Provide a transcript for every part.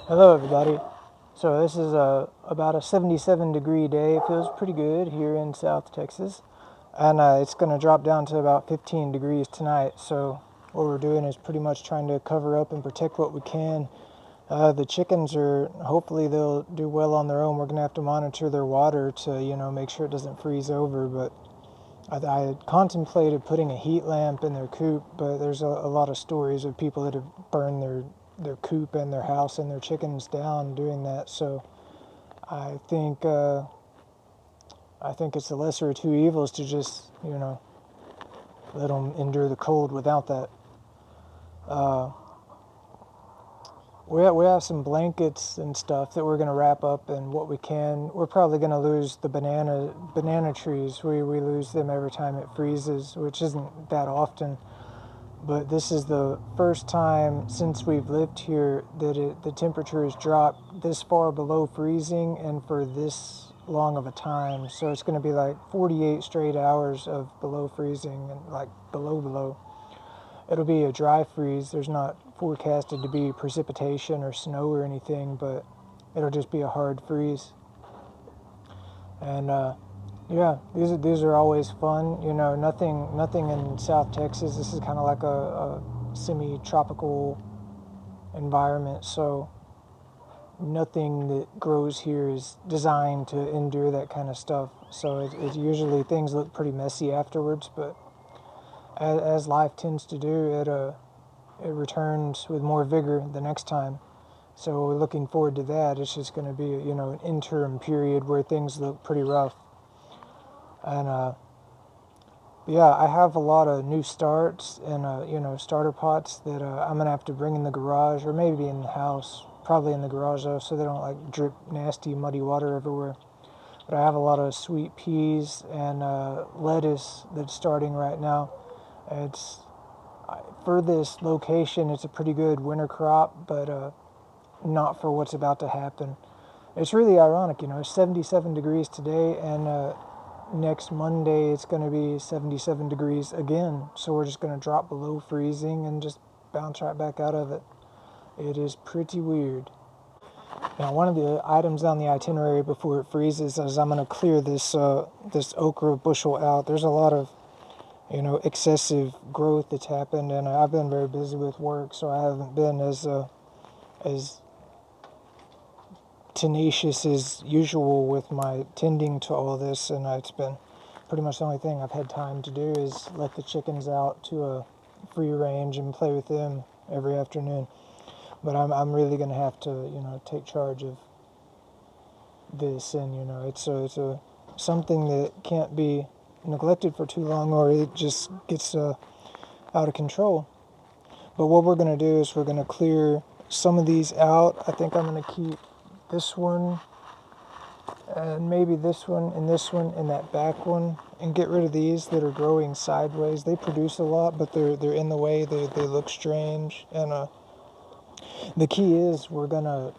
Hello, everybody. So this is about a 77 degree day. It feels pretty good here in South Texas, and it's going to drop down to about 15 degrees tonight. So what we're doing is pretty much trying to cover up and protect what we can. The chickens are hopefully they'll do well on their own. We're going to have to monitor their water to make sure it doesn't freeze over. But I had contemplated putting a heat lamp in their coop, but there's a lot of stories of people that have burned their coop and their house and their chickens down doing that. So I think I think it's the lesser of two evils to just let them endure the cold without that. Uh, we have some blankets and stuff that we're going to wrap up and what we can. We're probably going to lose the banana trees. We lose them every time it freezes, which isn't that often. But this is the first time since we've lived here that the temperature has dropped this far below freezing and for this long of a time. So it's going to be like 48 straight hours of below freezing and like below. It'll be a dry freeze. There's not forecasted to be precipitation or snow or anything, but it'll just be a hard freeze. And yeah, these are always fun. Nothing in South Texas. This is kind of like a semi-tropical environment, so nothing that grows here is designed to endure that kind of stuff. So it usually things look pretty messy afterwards, but as life tends to do, it returns with more vigor the next time. So we're looking forward to that. It's just going to be an interim period where things look pretty rough. And yeah, I have a lot of new starts and starter pots that I'm gonna have to bring in the garage or maybe in the house. Probably in the garage though, so they don't like drip nasty muddy water everywhere. But I have a lot of sweet peas and lettuce that's starting right now. It's for this location, it's a pretty good winter crop, but not for what's about to happen. It's really ironic, it's 77 degrees today, and next Monday it's going to be 77 degrees again. So we're just going to drop below freezing and just bounce right back out of it. It is pretty weird. Now, one of the items on the itinerary before it freezes is I'm going to clear this okra bushel out. There's a lot of excessive growth that's happened, and I've been very busy with work, so I haven't been as tenacious as usual with my tending to all this, and it's been pretty much the only thing I've had time to do is let the chickens out to a free range and play with them every afternoon. But I'm really going to have to take charge of this, and it's something that can't be neglected for too long, or it just gets out of control. But what we're going to do is we're going to clear some of these out. I think I'm going to keep this one and maybe this one and that back one, and get rid of these that are growing sideways. They produce a lot, but they're in the way. They look strange, and the key is we're going to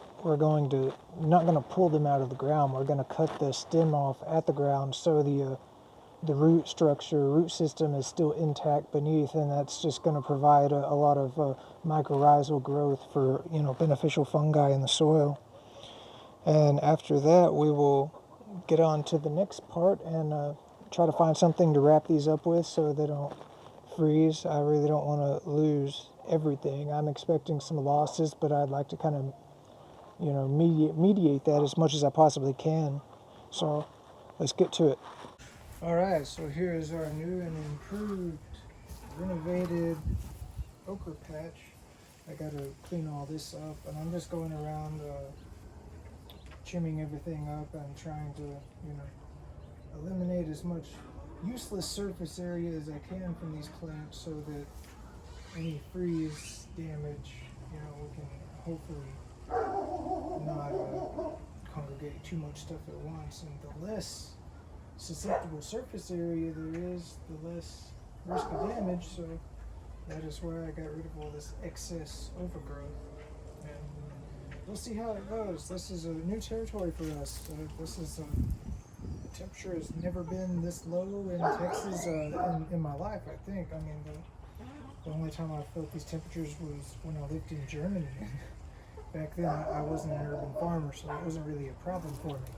not going to pull them out of the ground. We're going to cut the stem off at the ground so the root system is still intact beneath, and that's just going to provide a lot of mycorrhizal growth for beneficial fungi in the soil. And after that, we will get on to the next part and try to find something to wrap these up with so they don't freeze. I really don't want to lose everything. I'm expecting some losses, but I'd like to kind of mediate that as much as I possibly can. So let's get to it. All right, so here is our new and improved, renovated okra patch. I got to clean all this up, and I'm just going around trimming everything up and trying to, eliminate as much useless surface area as I can from these plants so that any freeze damage, we can hopefully not congregate too much stuff at once. And the less susceptible surface area there is, the less risk of damage. So that is why I got rid of all this excess overgrowth. And we'll see how it goes. This is a new territory for us. The temperature has never been this low in Texas in my life, I think. I mean, the only time I felt these temperatures was when I lived in Germany. back then I wasn't an urban farmer, so it wasn't really a problem for me.